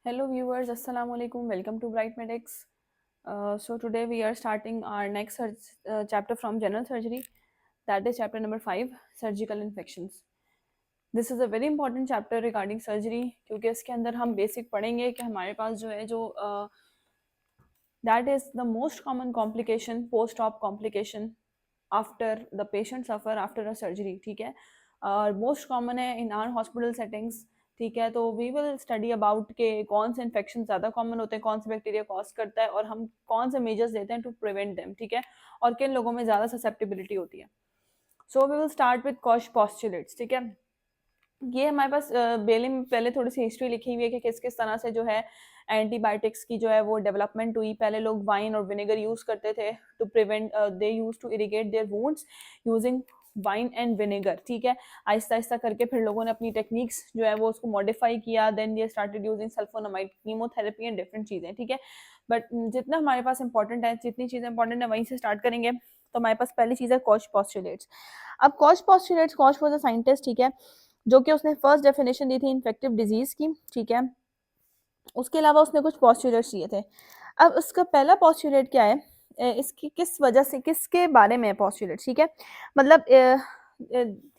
Hello viewers, Assalamu alaikum. Welcome to Bright Medics. So today we are starting our next chapter from general surgery. That is chapter number 5, surgical infections. This is a very important chapter regarding surgery क्योंकि इसके अंदर हम basic पढ़ेंगे कि हमारे पास जो है जो that is the most common complication, post-op complication after the patient suffer after a surgery. ठीक है, और मोस्ट कॉमन है इन आर हॉस्पिटल सेटिंग्स. ठीक है, तो वी विल स्टडी अबाउट के कौन से इन्फेक्शन ज़्यादा कॉमन होते हैं, कौन से बैक्टीरिया कॉज करता है और हम कौन से मेजर्स लेते हैं टू प्रिवेंट देम. ठीक है, और किन लोगों में ज़्यादा ससेप्टिबिलिटी होती है. So we will start with Koch's postulates. ठीक है, ये हमारे पास बेले में पहले थोड़ी सी हिस्ट्री लिखी हुई है कि किस किस तरह से जो है एंटीबायोटिक्स की जो है वो डेवलपमेंट हुई. पहले लोग वाइन और विनेगर यूज करते थे to prevent, they use to irrigate their wounds using wine and vinegar. ठीक है, आहिस्ता आहिस्ता करके फिर लोगों ने अपनी टेक्निक्स जो है वो उसको मॉडिफाई किया. Then they started using sulphonamide, chemotherapy and different चीज़ें. ठीक है, बट जितना हमारे पास इंपॉर्टेंट है, जितनी चीज़ें इंपॉर्टेंट है वहीं से स्टार्ट करेंगे. तो हमारे पास पहली चीज़ है कॉश पॉस्चुलेट्स. अब Koch's postulates, Koch was a scientist. ठीक है, जो कि उसने फर्स्ट डेफिनेशन दी थी इन्फेक्टिव डिजीज की. ठीक है, उसके अलावा उसने कुछ पॉस्चुलेट्स दिए थे. अब उसका पहला पॉस्चुलेट क्या है, इसकी किस वजह से, किसके बारे में है पॉस्चुलेट. ठीक है, मतलब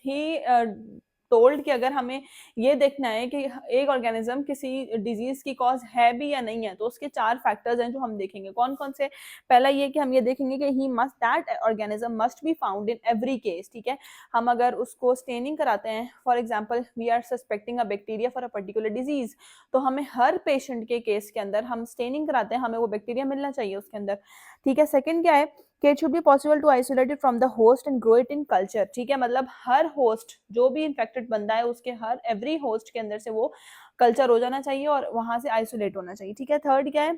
ही टोल्ड कि अगर हमें ये देखना है कि एक ऑर्गेनिज्म किसी डिजीज की कॉज है भी या नहीं है तो उसके 4 फैक्टर्स हैं जो हम देखेंगे. कौन कौन से? पहला ये कि हम ये देखेंगे कि he must, that organism must be found in every case. ठीक है, हम अगर उसको स्टेनिंग कराते हैं, for example we are suspecting a bacteria for a particular disease, तो हमें हर पेशेंट के केस के अंदर हम स्टेनिंग कराते हैं, हमें वो बैक्टीरिया मिलना चाहिए उसके अंदर. ठीक है, सेकंड क्या है कि it should be possible to isolate it from the host and grow it in culture. ठीक है, मतलब हर होस्ट, जो भी इन्फेक्टेड बंदा है उसके हर एवरी होस्ट के अंदर से वो कल्चर हो जाना चाहिए और वहां से आइसोलेट होना चाहिए. ठीक है, थर्ड क्या है,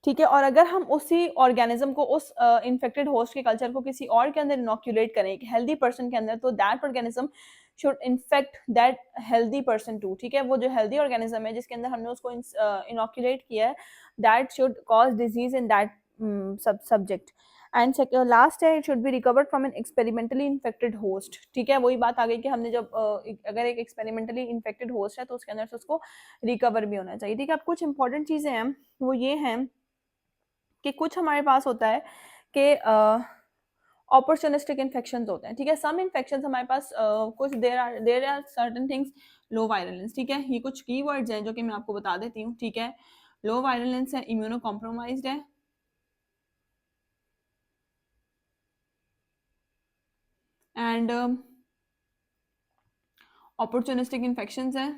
ठीक है, और अगर हम उसी ऑर्गेनिज्म को, उस इन्फेक्टेड होस्ट के कल्चर को किसी और के अंदर इनोक्यूलेट करें, एक हेल्दी पर्सन के अंदर, तो that organism should infect that healthy person too. ठीक है, वो जो हेल्दी ऑर्गेनिज्म है जिसके अंदर हमने उसको इनोक्यूलेट किया है, that should cause disease in that subject. And last है, it should be recovered from an experimentally infected host. ठीक है, वही बात आ गई कि हमने जब अगर एक एक्सपेरिमेंटली इन्फेक्टेड होस्ट है तो उसके अंदर से उसको रिकवर भी होना चाहिए. ठीक है, अब कुछ इंपॉर्टेंट चीजें हैं वो ये हैं कि कुछ हमारे पास होता है कि अपॉर्चुनिस्टिक इन्फेक्शंस होते हैं. ठीक है, सम इन्फेक्शंस हमारे पास कुछ there are certain things low virulence. ठीक है, ये कुछ कीवर्ड्स हैं जो कि मैं आपको बता देती हूँ. ठीक है, लो वायलेंस है, इम्यूनो कॉम्प्रोमाइज्ड है, एंड अपॉर्चुनिस्टिक इन्फेक्शंस है.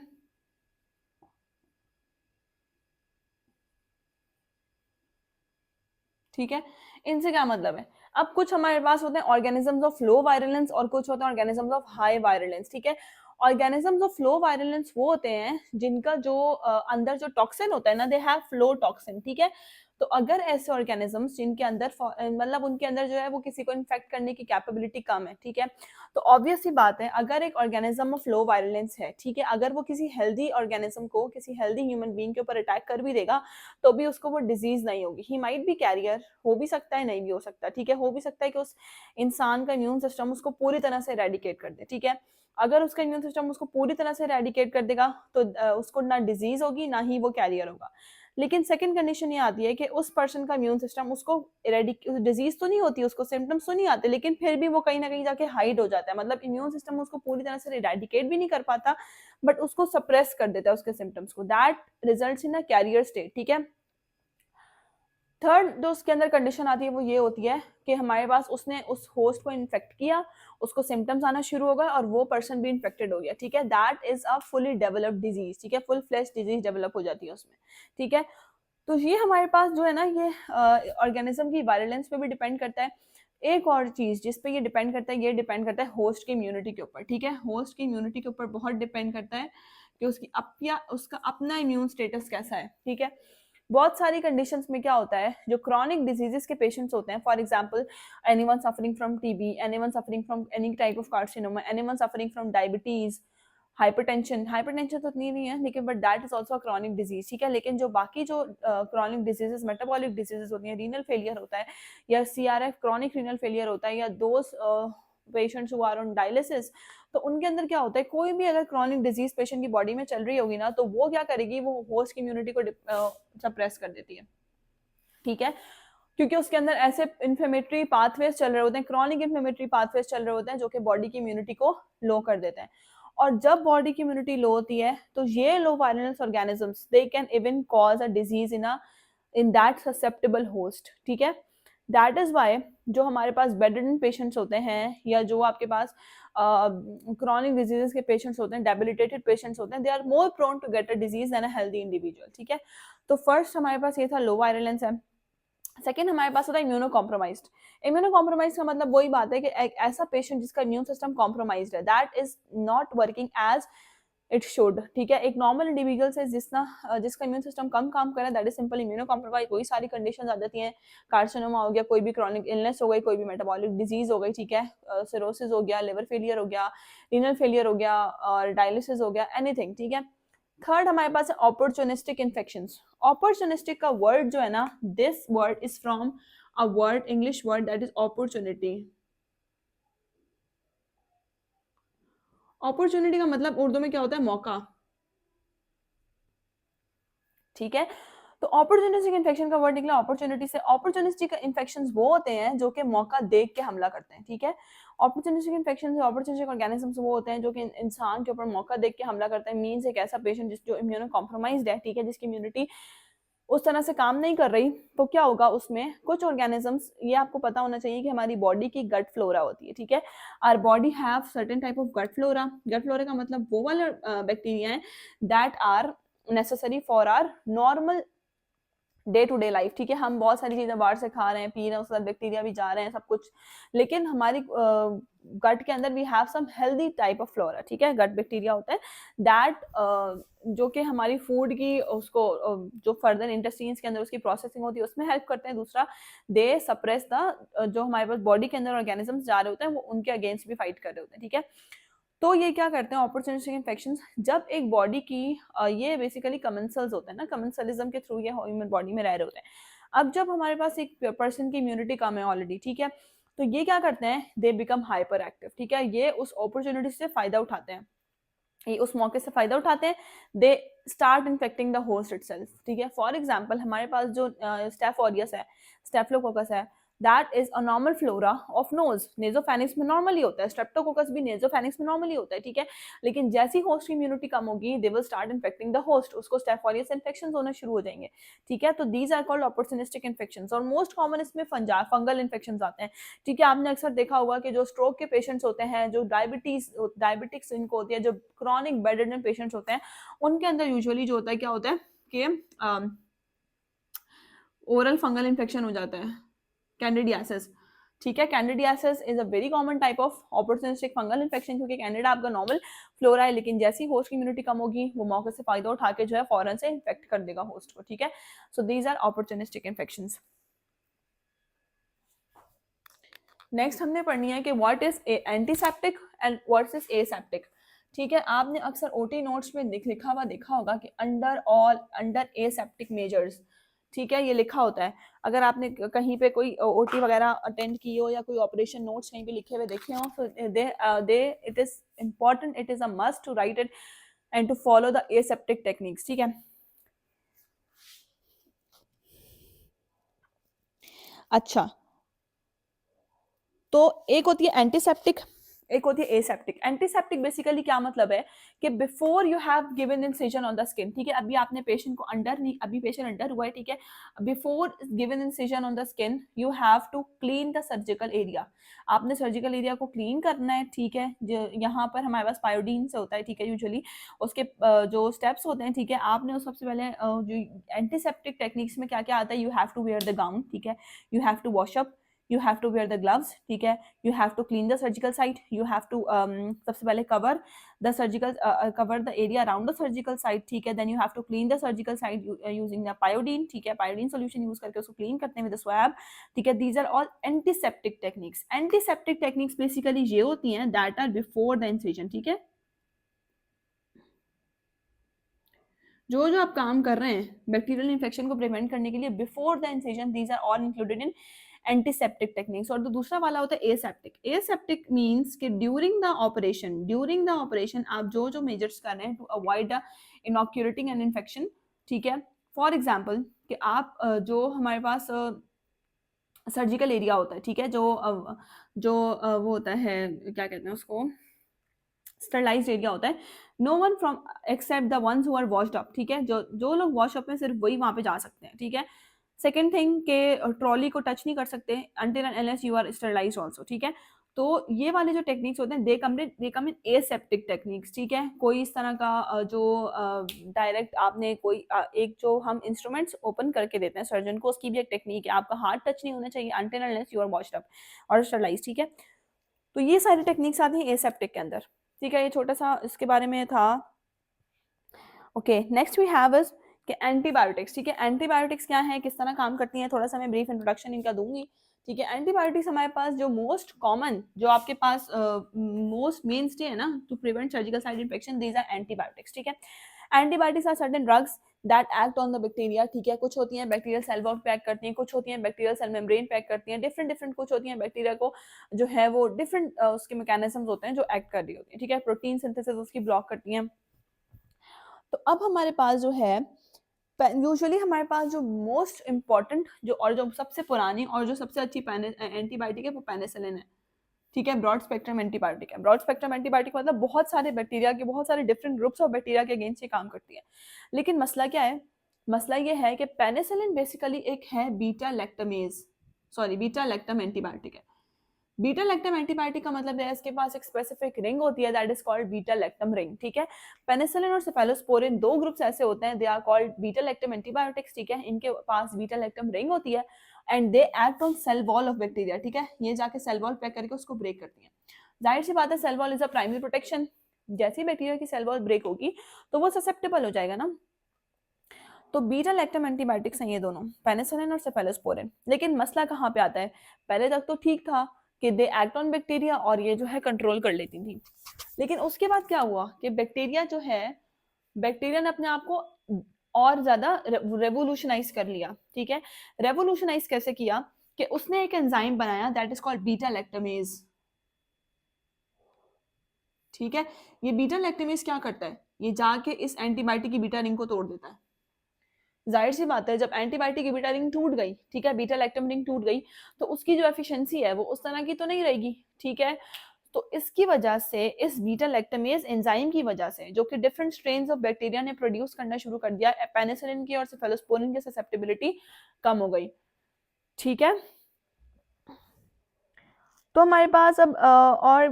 ठीक है, इनसे क्या मतलब है? अब कुछ हमारे पास होते हैं ऑर्गेनिजम्स ऑफ लो वायलेंस और कुछ होते हैं ऑर्गेनिजम्स ऑफ हाई वायलेंस. ठीक है, ऑर्गेनिजम्स ऑफ लो वायलेंस वो होते हैं जिनका जो अंदर जो टॉक्सिन होता है ना, दे हैव फ्लो टॉक्सिन. ठीक है, तो अगर ऐसे ऑर्गेनिजम्स जिनके अंदर मतलब उनके अंदर जो है वो किसी को इन्फेक्ट करने की कैपेबिलिटी कम है, ठीक है, तो ऑब्वियस सी बात है अगर एक ऑर्गेनिज्म ऑफ लो वायलेंस है, ठीक है, अगर वो किसी हेल्दी ऑर्गेनिज्म को, किसी हेल्दी ह्यूमन बीइंग के ऊपर अटैक कर भी देगा तो भी उसको वो डिजीज नहीं होगी. ही माइट बी कैरियर, हो भी सकता है, नहीं भी हो सकता. ठीक है, हो भी सकता है कि उस इंसान का इम्यून सिस्टम उसको पूरी तरह से रेडिकेट कर दे. ठीक है, अगर उसका इम्यून सिस्टम उसको पूरी तरह से रेडिकेट कर देगा तो उसको ना डिजीज होगी ना ही वो कैरियर होगा. लेकिन सेकंड कंडीशन ये आती है कि उस पर्सन का इम्यून सिस्टम उसको डिजीज तो नहीं होती, उसको सिम्टम्स तो नहीं आते, लेकिन फिर भी वो कहीं ना कहीं जाके हाइड हो जाता है. मतलब इम्यून सिस्टम उसको पूरी तरह से रेडिकेट भी नहीं कर पाता बट उसको सप्रेस कर देता है उसके सिम्टम्स को. That results in a carrier state. ठीक है, थर्ड जो उसके अंदर कंडीशन आती है वो ये होती है कि हमारे पास उसने उस होस्ट को इन्फेक्ट किया, उसको सिम्टम्स आना शुरू हो गए और वो पर्सन भी इन्फेक्टेड हो गया. ठीक है, that is a fully developed disease. ठीक है, फुल फ्लैश डिजीज डेवलप हो जाती है उसमें. ठीक है, तो ये हमारे पास जो है ना, ये ऑर्गेनिज्म की वायलेंस पे भी डिपेंड करता है. एक और चीज जिस पे ये डिपेंड करता है, ये डिपेंड करता है होस्ट की इम्यूनिटी के ऊपर. ठीक है, होस्ट की इम्यूनिटी के ऊपर बहुत डिपेंड करता है कि उसका अपना इम्यून स्टेटस कैसा है. ठीक है, बहुत सारी कंडीशंस में क्या होता है, जो क्रॉनिक डिजीजेस के पेशेंट्स होते हैं, for example anyone suffering from TB, anyone suffering from any type of carcinoma, anyone suffering from diabetes, hypertension. Hypertension तो इतनी नहीं है लेकिन but that is also a chronic disease. ठीक है, लेकिन जो बाकी जो क्रॉनिक डिजीजेस, मेटाबॉलिक डिजीजेस होती हैं, रीनल फेलियर होता है या CRF क्रॉनिक रीनल फेलियर होता है, या those patients who are on dialysis, तो उनके अंदर क्या होता है, कोई भी अगर क्रॉनिक डिजीज पेशेंट की बॉडी में चल रही होगी ना, तो वो क्या करेगी, वो होस्ट इम्यूनिटी को सप्रेस कर देती है, ठीक है, क्योंकि उसके अंदर ऐसे इन्फ्लेमेटरी पाथवेज चल रहे होते हैं, क्रॉनिक इन्फ्लेमेटरी पाथवेज चल रहे होते हैं जो कि बॉडी की इम्यूनिटी को लो कर देते हैं। और जब बॉडी की इम्यूनिटी लो होती है तो ये लो virus organisms they can even cause a disease in that susceptible host, ठीक है। दैट इज वाई जो हमारे पास बेडरिडन पेशेंट्स होते हैं या जो आपके पास क्रॉनिक डिजीजेस के पेशेंट्स होते हैं, डेबिलिटेटेड पेशेंट्स होते हैं, they are more prone to get a disease than a healthy individual, ठीक है। तो फर्स्ट हमारे पास ये था लो वायरलेंस है। सेकेंड हमारे पास होता है इम्यूनो कॉम्प्रोमाइज्ड। इम्यूनो कॉम्प्रोमाइज का मतलब वही बात है कि एक ऐसा पेशेंट जिसका इम्यून सिस्टम कॉम्प्रोमाइज्ड है, that is not working as it should, ठीक है। एक नॉर्मल इंडिविजुअल से जिसका इम्यून सिस्टम कम काम करे, that is simple immuno compromise. वही सारी कंडीशंस आ जाती हैं, कार्सिनोमा हो गया, कोई भी क्रॉनिक इलनेस हो गई, कोई भी मेटाबॉलिक डिजीज हो गई, ठीक है, सिरोसिस हो गया, लिवर फेलियर हो गया, रीनल फेलियर हो गया, और डायलिसिस हो गया, एनीथिंग, ठीक है। थर्ड हमारे पास है अपॉर्चुनिस्टिक इन्फेक्शंस। अपॉर्चुनिस्टिक का वर्ड जो है ना, this word is from a word, English word, that is opportunity. Opportunity का मतलब उर्दू में क्या होता है, मौका, ठीक है। तो अपॉर्चुनिस्टिक इन्फेक्शन का वर्ड निकला अपॉर्चुनिटी से। अपॉर्चुनिस्टिक इन्फेक्शंस वो होते हैं जो कि मौका देख के हमला करते हैं, ठीक है। अपॉर्चुनिस्टिक इन्फेक्शन, अपॉर्चुनिस्टिक ऑर्गेनिजम्स वो होते हैं जो कि इंसान के ऊपर मौका देख के हमला करते हैं। मींस एक ऐसा पेशेंट जो इम्यूनो कॉम्प्रोमाइज्ड है, ठीक है, जिसकी इम्यूनिटी उस तरह से काम नहीं कर रही, तो क्या होगा, उसमें कुछ ऑर्गेनिजम्स, ये आपको पता होना चाहिए कि हमारी बॉडी की गट फ्लोरा होती है, ठीक है। Our body have certain type of gut flora. Gut flora का मतलब वो वाले बैक्टीरिया हैं that are necessary for our normal day to day life, ठीक है। हम बहुत सारी चीजें बाहर से खा रहे हैं, पी रहे हैं, उसके साथ बैक्टीरिया भी जा रहे हैं, सब कुछ, लेकिन हमारी गट के अंदर we have some healthy type of flora, ठीक है। गट बैक्टीरिया होता है दैट जो कि हमारी फूड की उसको जो फर्दर इंटेस्टाइन्स के अंदर उसकी प्रोसेसिंग होती है उसमें हेल्प करते हैं। दूसरा, दे सप्रेस द जो हमारे पास बॉडी के अंदर ऑर्गेनिजम्स जा रहे होते हैं वो उनके अगेंस्ट भी फाइट कर रहे होते हैं, ठीक है। तो ये क्या करते हैं अपॉर्चुनिस्टिक इन्फेक्शंस, जब एक बॉडी की ये बेसिकली कमेंसल्स होते हैं ना, कमेंसलिज्म के थ्रू ये ह्यूमन बॉडी में रह रहे होते हैं। अब जब हमारे पास एक पर्सन की इम्यूनिटी कम है ऑलरेडी, ठीक है, तो ये क्या करते हैं, दे बिकम हाइपर एक्टिव, ठीक है। ये उस अपॉर्चुनिटी से फायदा उठाते हैं, ये उस मौके से फायदा उठाते हैं, they start infecting the host itself, ठीक है। फॉर एग्जांपल हमारे पास जो स्टेफ ऑरियस है, स्टेफलोकोकस है, that is a normal flora of nose. Nasopharynx में नॉर्मली होता है, स्ट्रेप्टोकोकस भी नेजोफेनिक्स में नॉर्मली होता है, ठीक है। लेकिन जैसी होस्ट की इम्यूनिटी कम होगी, they will start infecting the host, उसको स्टेफ ऑरियस इन्फेक्शंस होने शुरू हो जाएंगे, ठीक है। तो these are called opportunistic infections. और मोस्ट कॉमन इसमें फंगल इन्फेक्शंस आते हैं, ठीक है। आपने अक्सर देखा होगा कि जो स्ट्रोक के पेशेंट्स होते हैं, जो डायबिटिक्स इनको होती है, जो क्रॉनिक बेडरिडन पेशेंट्स होते हैं, उनके अंदर यूजुअली जो होता है, क्या होता है कि ओरल फंगल इन्फेक्शन हो जाता है, कैंडिडियासिस, ठीक है। Candidiasis is a very common type of opportunistic fungal infection, क्योंकि कैंडिडा आपका नॉर्मल फ्लोरा है, लेकिन जैसी होस्ट की इम्यूनिटी कम होगी, वो मौके से फायदा उठा के जो है फौरन से इन्फेक्ट कर देगा होस्ट को, ठीक है। So these are opportunistic infections. Next हमने पढ़नी है कि what is antiseptic and what is aseptic, ठीक है। आपने अक्सर ओटी नोट्स में लिखा हुआ देखा होगा कि अंडर एसेप्टिक मेजर्स, ठीक है, ये लिखा होता है। अगर आपने कहीं पे कोई ओटी वगैरह अटेंड की हो या कोई ऑपरेशन नोट्स कहीं पे लिखे हुए देखे हो, तो they it is important, it is a must to write it and to follow the aseptic techniques, ठीक है। अच्छा, तो एक होती है एंटीसेप्टिक, एक होती है एसेप्टिक। एंटीसेप्टिक बेसिकली क्या मतलब है कि before you have given incision on the skin, ठीक है, अभी आपने पेशेंट को अंडर नहीं, अभी पेशेंट अंडर हुआ है, ठीक है, before given incision on the skin you have to clean the surgical area. आपने सर्जिकल एरिया को क्लीन करना है, ठीक है। यहाँ पर हमारे पास पायोडीन से होता है, ठीक है, यूजुअली उसके जो स्टेप्स होते हैं, ठीक है। आपने सबसे पहले जो एंटीसेप्टिक टेक्निक्स में क्या क्या आता है, you have to wear the gown, ठीक है, you have to wash up, you have to wear the gloves, ठीक है, you have to clean the surgical site, you have to सबसे पहले cover the area around the surgical site, ठीक है, then you have to clean the surgical site using the pyodine, ठीक है, pyodine solution use करके उसको clean करते हैं with the swab, ठीक है। these are all antiseptic techniques। antiseptic techniques basically ये होती हैं that are before the incision, ठीक है। जो आप काम कर रहे हैं बैक्टीरियल इन्फेक्शन को प्रिवेंट करने के लिए before the incision, these are all included in antiseptic techniques, और दूसरा वाला होता है एसेप्टिक. एसेप्टिक मीन्स कि ड्यूरिंग द ऑपरेशन आप जो जो मेजर्स कर रहे हैं to avoid the inoculating an infection. ठीक है. फॉर एग्जाम्पल कि आप जो हमारे पास सर्जिकल एरिया होता है, ठीक है, वो होता है, क्या कहते हैं उसको, स्टरलाइज्ड एरिया होता है. No one from except the ones who are washed up. ठीक है. जो जो लोग वॉश अप में सिर्फ वही वहां पे जा सकते हैं. ठीक है. सेकेंड थिंग के ट्रॉली को टच नहीं कर सकते until and unless you are sterilized also. ठीक है. तो ये वाले जो टेक्निक्स होते हैं दे कम इन एसेप्टिक टेक्निक्स. ठीक है. कोई इस तरह का जो डायरेक्ट आपने कोई एक जो हम इंस्ट्रूमेंट्स ओपन करके देते हैं सर्जन को, उसकी भी एक टेक्निक है. आपका हाथ टच नहीं होना चाहिए until and unless you are washed up और स्टरलाइज्ड. ठीक है. तो ये सारी टेक्निक्स आती हैं एसेप्टिक के अंदर. ठीक है. ये छोटा सा इसके बारे में था. Okay, next we have is कि एंटीबायोटिक्स. ठीक है. एंटीबायोटिक्स क्या है, किस तरह काम करती हैं, थोड़ा सा मैं ब्रीफ इंट्रोडक्शन इनका दूंगी. ठीक है. एंटीबायोटिक्स हमारे पास जो मोस्ट कॉमन, जो आपके पास मोस्ट मेन स्टे है ना to prevent surgical site infection, these are antibiotics. ठीक है. Antibiotics are certain drugs that act on the bacteria. ठीक है. कुछ होती हैं बैक्टीरियल सेल वॉल पैक करती हैं, कुछ होती हैं बैक्टीरियल सेल मेम्ब्रेन पैक करती हैं, डिफरेंट कुछ होती हैं बैक्टीरिया को जो है वो डिफरेंट उसके मैकेनिज्म्स होते हैं जो एक्ट कर रही होती हैं. ठीक है. प्रोटीन सिंथेसिस उसकी ब्लॉक करती हैं. तो अब हमारे पास जो है यूजुअली हमारे पास जो मोस्ट इम्पॉर्टेंट जो सबसे पुरानी और जो सबसे अच्छी एंटीबायोटिक है वो पेनिसिलिन है. ठीक है. ब्रॉड स्पेक्ट्रम एंटीबायोटिक है. ब्रॉड स्पेक्ट्रम एंटीबायोटिक मतलब बहुत सारे बैक्टीरिया के, बहुत सारे डिफरेंट ग्रुप्स ऑफ बैक्टीरिया के अगेंस्ट ये काम करती है. लेकिन मसला क्या है, मसला ये है कि पेनिसिलिन बेसिकली एक है बीटा लैक्टम एंटीबायोटिक है. बीटा लैक्टम एंटीबायोटिक का मतलब है इसके पास एक स्पेसिफिक रिंग होती है that is called beta lactam ring. ठीक है. पेनिसिलिन और सेफेलोस्पोरिन दो ग्रुप्स ऐसे होते हैं, they are called beta lactam antibiotics. ठीक है. इनके पास बीटा लैक्टम रिंग होती है and they act on cell wall of bacteria. ठीक है. ये जाके सेल वॉल पैक करके उसको ब्रेक करती हैं. जाहिर सी बात है cell wall is a primary protection. जैसे ही बैक्टीरिया की सेल वॉल ब्रेक होगी तो वो ससेप्टेबल हो जाएगा ना. तो बीटा लैक्टम एंटीबायोटिक्स हैं ये दोनों, पेनिसिलिन और सेफेलोस्पोरिन. लेकिन मसला कहाँ पे आता है, पहले तक तो ठीक था कि दे एक्ट ऑन बैक्टीरिया और ये जो है कंट्रोल कर लेती थी. लेकिन उसके बाद क्या हुआ कि बैक्टीरिया जो है, बैक्टीरिया ने अपने आप को और ज्यादा रेवोल्यूशनाइज कर लिया. ठीक है. रेवोल्यूशनाइज कैसे किया कि उसने एक एंजाइम बनाया that is called beta lactamase. ठीक है. ये बीटा लैक्टमेज क्या करता है, ये जाके इस एंटीबायोटिक की बीटा रिंग को तोड़ देता है. जाहिर सी बात है जब एंटीबायोटिक की बीटा रिंग टूट गई, ठीक है, बीटा लैक्टम रिंग टूट गई, तो उसकी जो एफिशिएंसी है वो उस तरह की तो नहीं रहेगी. ठीक है. तो इसकी वजह से, इस बीटा लैक्टमेज एंजाइम की वजह से, जो कि डिफरेंट स्ट्रेन्स ऑफ बैक्टीरिया ने प्रोड्यूस करना शुरू कर दिया, पेनिसिलिन की और सेफेलोस्पोरिन की ससेप्टेबिलिटी कम हो गई. ठीक है. तो हमारे पास अब और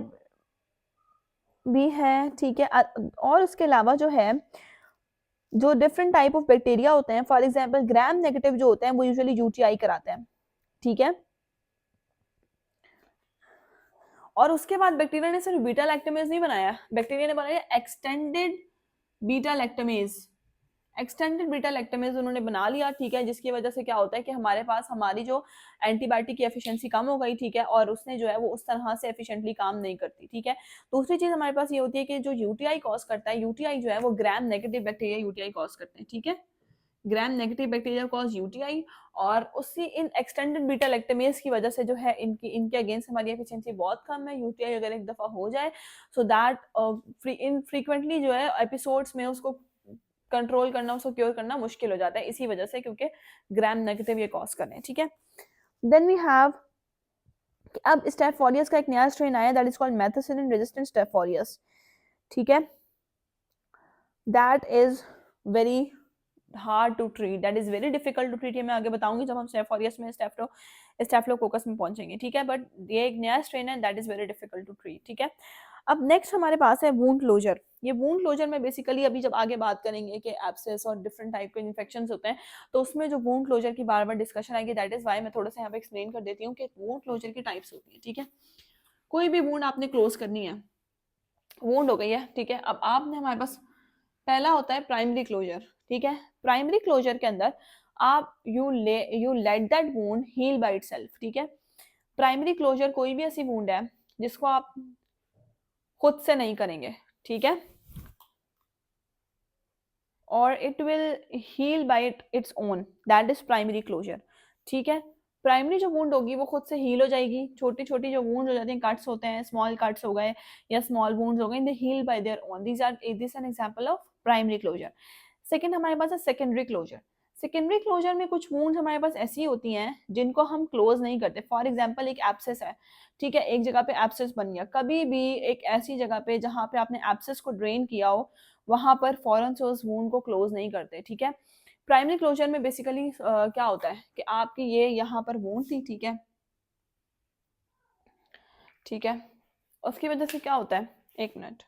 भी है. ठीक है. और उसके अलावा जो है, जो डिफरेंट टाइप ऑफ बैक्टीरिया होते हैं, फॉर एग्जांपल ग्राम नेगेटिव जो होते हैं वो यूजुअली यूटीआई कराते हैं. ठीक है. और उसके बाद बैक्टीरिया ने सिर्फ बीटा लैक्टमेज नहीं बनाया, बैक्टीरिया ने बनाया extended beta lactamase. Extended beta lactamase उन्होंने बना लिया. ठीक है. जिसकी वजह से क्या होता है कि हमारे पास हमारी जो एंटीबायोटिक की एफिशिएंसी कम हो गई. ठीक है. और उसने जो है वो उस तरह से एफिशिएंटली काम नहीं करती. ठीक है. दूसरी चीज हमारे पास ये होती है कि जो यूटीआई कॉज करता है, यूटीआई जो है वो gram negative bacteria UTI cause करते हैं. ठीक है. Gram negative bacteria cause UTI, और उसी इन एक्सटेंडेड बीटा लैक्टमेज की वजह से जो है इनके अगेंस्ट हमारी एफिशिएंसी बहुत कम है. यूटीआई अगर एक दफा हो जाए सो दैट इन फ्रीक्वेंटली जो है एपिसोड्स में उसको कंट्रोल करना, उसको क्योर करना मुश्किल हो जाता है इसी वजह से, क्योंकि ग्राम नेगेटिव ये कॉज कर रहे हैं. ठीक है. देन वी हैव, अब स्टेफ ऑरियस का एक नया स्ट्रेन आया that is called methicillin resistant staph aureus. ठीक है. That is very hard to treat, that is very difficult to treat. ये मैं आगे बताऊंगी जब हम स्टेफ ऑरियस में स्टेफिलोकोकस में पहुंचेंगे. ठीक है. बट ये एक नया स्ट्रेन है that is very difficult to treat. ठीक है. अब नेक्स्ट हमारे पास है वूंड क्लोजर. ये वूंड क्लोजर में बेसिकली अभी जब आगे बात करेंगे कि एब्सेस और डिफरेंट टाइप के इन्फेक्शंस होते हैं, तो उसमें जो वूंड क्लोजर की बार बार डिस्कशन आएगी. दैट इज वाई मैं थोड़ा सा यहाँ पे एक्सप्लेन कर देती हूँ कि वूंड क्लोजर की टाइप्स होती है. ठीक है. कोई भी वूंड आपने क्लोज करनी है, वूंड हो गई है. ठीक है. अब आपने, हमारे पास पहला होता है प्राइमरी क्लोजर. ठीक है. प्राइमरी क्लोजर के अंदर आप you let that wound heal by itself. ठीक है. प्राइमरी क्लोजर कोई भी ऐसी वूंड है जिसको आप खुद से नहीं करेंगे. ठीक है. और it will heal by its own, that is primary closure. ठीक है. प्राइमरी जो वुंड होगी वो खुद से हील हो जाएगी, छोटी छोटी जो वुंड हो जाती हैं, कट्स होते हैं, स्मॉल कट्स हो गए या स्मॉल वुंड्स हो गए, they heal by their own, this an example of primary closure. Second हमारे पास है सेकेंडरी क्लोजर। सेकेंडरी क्लोजर में कुछ वुंड्स हमारे पास ऐसी होती हैं जिनको हम क्लोज नहीं करते। फॉर एग्जांपल एक एब्सेस है, ठीक है, एक जगह पे एब्सेस बन गया, कभी भी एक ऐसी जगह पे जहाँ पे आपने एब्सेस को ड्रेन किया हो वहां पर फॉरन से उस वूंड को क्लोज नहीं करते, ठीक है। प्राइमरी क्लोजर में बेसिकली क्या होता है कि आपकी ये यहाँ पर वूंड थी, ठीक है, ठीक है, उसकी वजह से क्या होता है, एक मिनट,